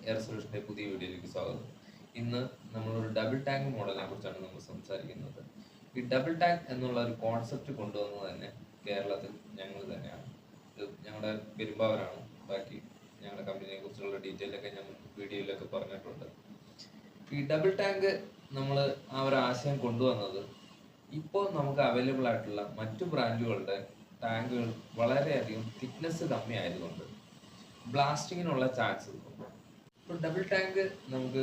Air സൊല്യൂഷന്റെ പുതിയ വീഡിയോയിലേക്ക് സ്വാഗതം. ഇന്ന് നമ്മളൊരു ഡബിൾ ടാങ്ക് മോഡലിനെ കുറിച്ചാണ് നമ്മൾ സംസാരിക്കുന്നത്. ഈ ഡബിൾ ടാങ്ക് എന്നുള്ള ഒരു കോൺസെപ്റ്റ് കൊണ്ടുവന്നത് തന്നെ കേരളത്തിൽ ഞങ്ങൾ തന്നെയാണ്. ഇത് ഞങ്ങളുടെ പെരുമ്പാവൂരാണ്. ബാക്കി ഞങ്ങളുടെ കമ്പനിയെ കുറിച്ചുള്ള ഡീറ്റെയിൽ ഒക്കെ ഞാൻ വീഡിയോയിലൊക്കെ പറഞ്ഞിട്ടുണ്ട്. ഈ ഡബിൾ ടാങ്ക് നമ്മൾ ആ ഒരു ആശയം കൊണ്ടുവന്നത് ഇപ്പോൾ നമുക്ക് അവൈലബിൾ ആയിട്ടുള്ള മറ്റു ബ്രാൻഡുകളുടെ ടാങ്കുകൾ വളരെയധികം തിക്നെസ് കമ്മി ആയതുകൊണ്ട് ബ്ലാസ്റ്റിങ്ങിനുള്ള ചാൻസ് ഉണ്ട്. ഇപ്പോൾ ഡബിൾ ടാങ്ക് നമുക്ക്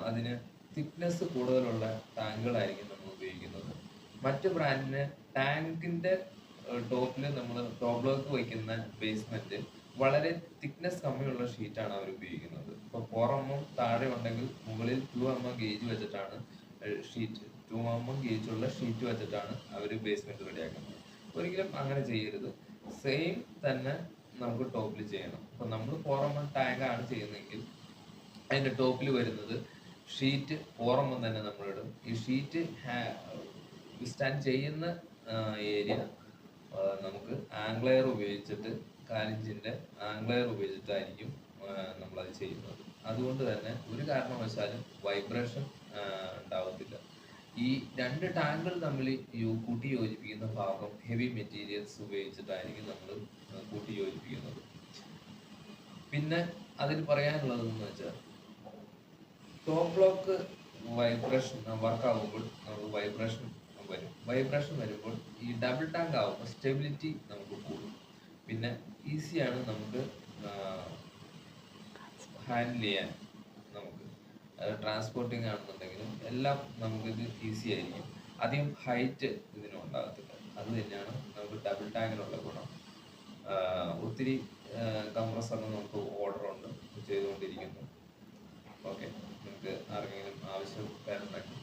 അതിന് തിക്നെസ് കൂടുതലുള്ള ടാങ്കുകളായിരിക്കും നമ്മൾ ഉപയോഗിക്കുന്നത്. മറ്റു ബ്രാൻഡിന് ടാങ്കിന്റെ ടോപ്പിൽ നമ്മൾ ടോപ്പ് ബ്ലോക്ക് വയ്ക്കുന്ന ബേസ്മെന്റ് വളരെ തിക്നെസ് കമ്മിയുള്ള ഷീറ്റാണ് അവർ ഉപയോഗിക്കുന്നത്. ഇപ്പോൾ 4mm താഴെ ഉണ്ടെങ്കിൽ മുകളിൽ 2mm ഗേജ് വെച്ചിട്ടാണ് ഷീറ്റ് 2mm ഗേജുള്ള ഷീറ്റ് വെച്ചിട്ടാണ് അവർ ബേസ്മെന്റ് റെഡിയാക്കുന്നത്. ഒരിക്കലും അങ്ങനെ ചെയ്യരുത്. സെയിം തന്നെ നമുക്ക് ടോപ്പിൽ ചെയ്യണം. അപ്പൊ നമ്മൾ 4mm ടാങ്ക് ആണ് ചെയ്യുന്നതെങ്കിൽ അതിന്റെ ടോപ്പിൽ വരുന്നത് ഷീറ്റ് 4mm തന്നെ നമ്മളിടും. ഈ ഷീറ്റ് സ്റ്റാൻഡ് ചെയ്യുന്ന ഏരിയ നമുക്ക് ആംഗ്ലെയർ ഉപയോഗിച്ചിട്ട് 4" ആംഗ്ലെയർ ഉപയോഗിച്ചിട്ടായിരിക്കും നമ്മളത് ചെയ്യുന്നത്. അതുകൊണ്ട് തന്നെ ഒരു കാരണവശാലും വൈബ്രേഷൻ ഉണ്ടാവത്തില്ല. ഈ രണ്ട് ടാങ്കുകൾ തമ്മിൽ കൂട്ടി യോജിപ്പിക്കുന്ന ഭാഗം ഹെവി മെറ്റീരിയൽസ് ഉപയോഗിച്ചിട്ടായിരിക്കും നമ്മൾ കൂട്ടി യോജിപ്പിക്കുന്നത്. പിന്നെ അതിൽ പറയാനുള്ളതെന്ന് വെച്ചാൽ ടോപ്പ് ബ്ലോക്ക് വൈബ്രേഷൻ വർക്കാകുമ്പോൾ നമുക്ക് വൈബ്രേഷൻ വരും. വൈബ്രേഷൻ വരുമ്പോൾ ഈ ഡബിൾ ടാങ്ക് ആകുമ്പോൾ സ്റ്റെബിലിറ്റി നമുക്ക് കൂടും. പിന്നെ ഈസിയാണ് നമുക്ക് ഹാൻഡിൽ ചെയ്യാൻ. നമുക്ക് ട്രാൻസ്പോർട്ടിങ് ആണെന്നുണ്ടെങ്കിലും എല്ലാം നമുക്കിത് ഈസി ആയിരിക്കും. അധികം ഹൈറ്റ് ഇതിനും ഉണ്ടാകത്തില്ല. അത് തന്നെയാണ് നമുക്ക് ഡബിൾ ടാങ്കിനുള്ള ഗുണം. ഒത്തിരി കംപ്രസറിന് നമുക്ക് ഓർഡർ ഉണ്ട്, ചെയ്തുകൊണ്ടിരിക്കുന്നു. ഓക്കെ, നിങ്ങൾക്ക് ആർക്കെങ്കിലും ആവശ്യം വേണമെങ്കിൽ